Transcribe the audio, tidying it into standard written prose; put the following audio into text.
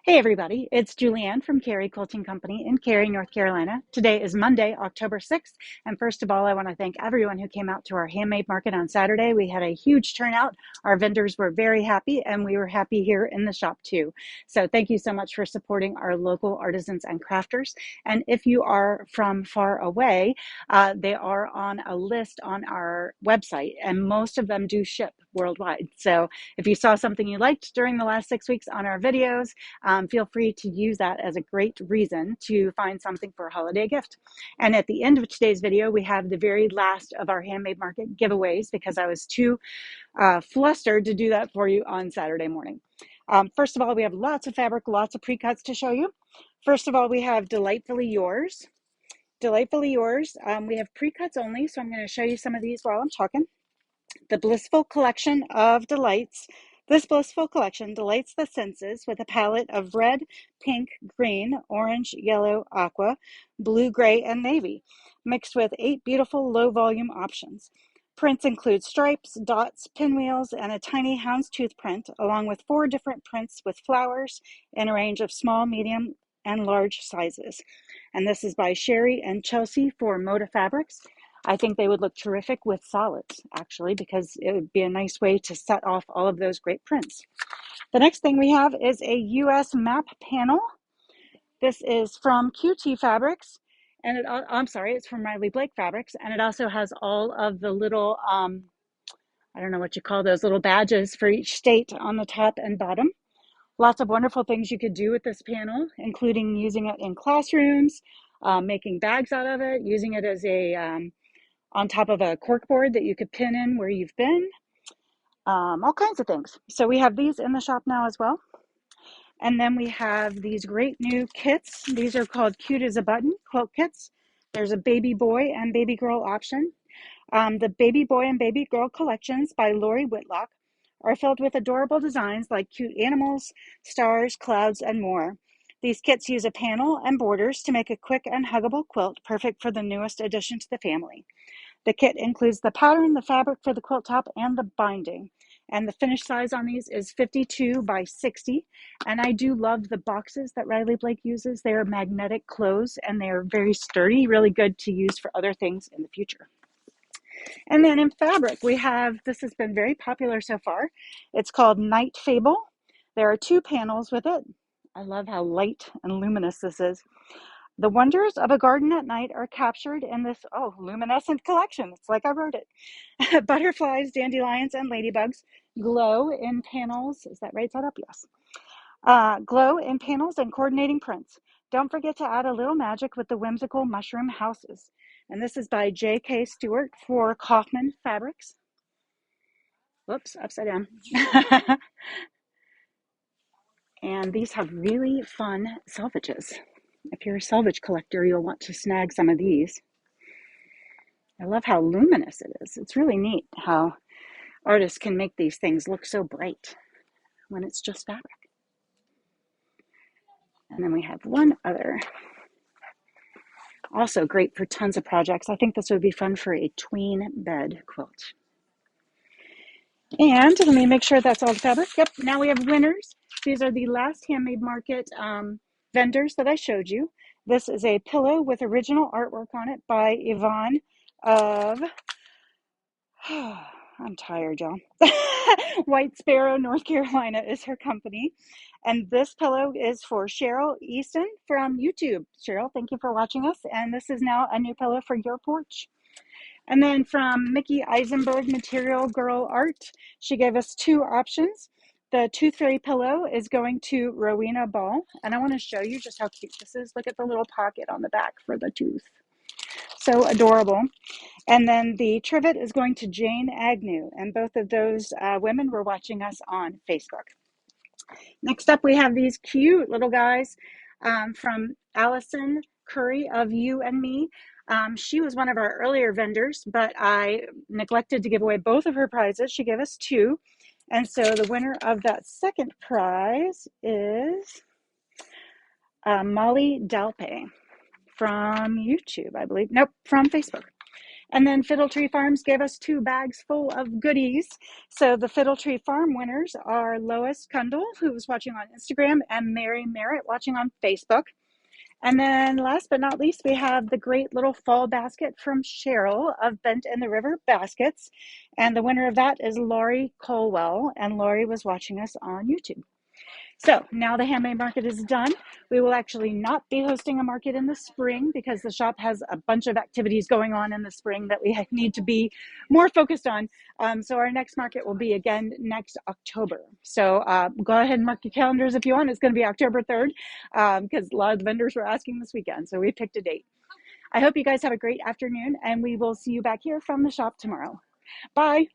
Hey everybody, it's Julianne from Cary Quilting Company in Cary, North Carolina. Today is Monday, October 6th, and first of all, I want to thank everyone who came out to our handmade market on Saturday. We had a huge turnout. Our vendors were very happy, and we were happy here in the shop too. So thank you so much for supporting our local artisans and crafters. And if you are from far away, they are on a list on our website, and most of them do ship worldwide. So if you saw something you liked during the last 6 weeks on our videos, feel free to use that as a great reason to find something for a holiday gift. And at the end of today's video, we have the very last of our handmade market giveaways because I was too flustered to do that for you on Saturday morning. First of all, we have lots of fabric, lots of pre-cuts to show you. First of all, we have Delightfully Yours. Delightfully Yours, we have pre-cuts only, so I'm going to show you some of these while I'm talking. The blissful collection of delights. This blissful collection delights the senses with a palette of red, pink, green, orange, yellow, aqua, blue, gray, and navy, mixed with 8 beautiful low-volume options. Prints include stripes, dots, pinwheels, and a tiny houndstooth print, along with 4 different prints with flowers in a range of small, medium, and large sizes. And this is by Sherry and Chelsea for Moda Fabrics. I think they would look terrific with solids, actually, because it would be a nice way to set off all of those great prints. The next thing we have is a US map panel. This is from QT Fabrics, and it's from Riley Blake Fabrics, and it also has all of the little, I don't know what you call those, little badges for each state on the top and bottom. Lots of wonderful things you could do with this panel, including using it in classrooms, making bags out of it, using it as a on top of a cork board that you could pin in where you've been, all kinds of things. So we have these in the shop now as well. And then we have these great new kits. These are called Cute as a Button quilt kits. There's a baby boy and baby girl option. The baby boy and baby girl collections by Lori Whitlock are filled with adorable designs like cute animals, stars, clouds, and more. These kits use a panel and borders to make a quick and huggable quilt perfect for the newest addition to the family. The kit includes the pattern, the fabric for the quilt top, and the binding. And the finished size on these is 52 by 60. And I do love the boxes that Riley Blake uses. They are magnetic close and they are very sturdy, really good to use for other things in the future. And then in fabric, we have, this has been very popular so far. It's called Night Fable. There are 2 panels with it. I love how light and luminous this is. The wonders of a garden at night are captured in this, luminescent collection. It's like I wrote it. Butterflies, dandelions, and ladybugs glow in panels. Is that right? Is that up? Yes. Glow in panels and coordinating prints. Don't forget to add a little magic with the whimsical mushroom houses. And this is by J.K. Stewart for Kaufman Fabrics. Whoops, upside down. And these have really fun selvages. If you're a salvage collector, you'll want to snag some of these. I love how luminous it is. It's really neat how artists can make these things look so bright when it's just fabric. And then we have one other, also great for tons of projects. I think this would be fun for a tween bed quilt. And let me make sure that's all the fabric. Yep, now we have winners. These are the last handmade market vendors that I showed you. This is a pillow with original artwork on it by Yvonne of, I'm tired, y'all. White Sparrow, North Carolina is her company. And this pillow is for Cheryl Easton from YouTube. Cheryl, thank you for watching us. And this is now a new pillow for your porch. And then from Mickey Eisenberg Material Girl Art, she gave us 2 options. The Tooth Fairy pillow is going to Rowena Ball. And I want to show you just how cute this is. Look at the little pocket on the back for the tooth. So adorable. And then the trivet is going to Jane Agnew. And both of those women were watching us on Facebook. Next up, we have these cute little guys from Allison Curry of You and Me. She was one of our earlier vendors, but I neglected to give away both of her prizes. She gave us 2. And so the winner of that second prize is Molly Dalpe from YouTube, I believe. Nope, from Facebook. And then Fiddle Tree Farms gave us 2 bags full of goodies. So the Fiddle Tree Farm winners are Lois Kundle, who's watching on Instagram, and Mary Merritt watching on Facebook. And then last but not least, we have the great little fall basket from Cheryl of Bent in the River Baskets. And the winner of that is Lori Colwell. And Lori was watching us on YouTube. So now the handmade market is done. We will actually not be hosting a market in the spring because the shop has a bunch of activities going on in the spring that we need to be more focused on. So our next market will be again next October. So go ahead and mark your calendars if you want. It's going to be October 3rd because a lot of the vendors were asking this weekend. So we picked a date. I hope you guys have a great afternoon, and we will see you back here from the shop tomorrow. Bye.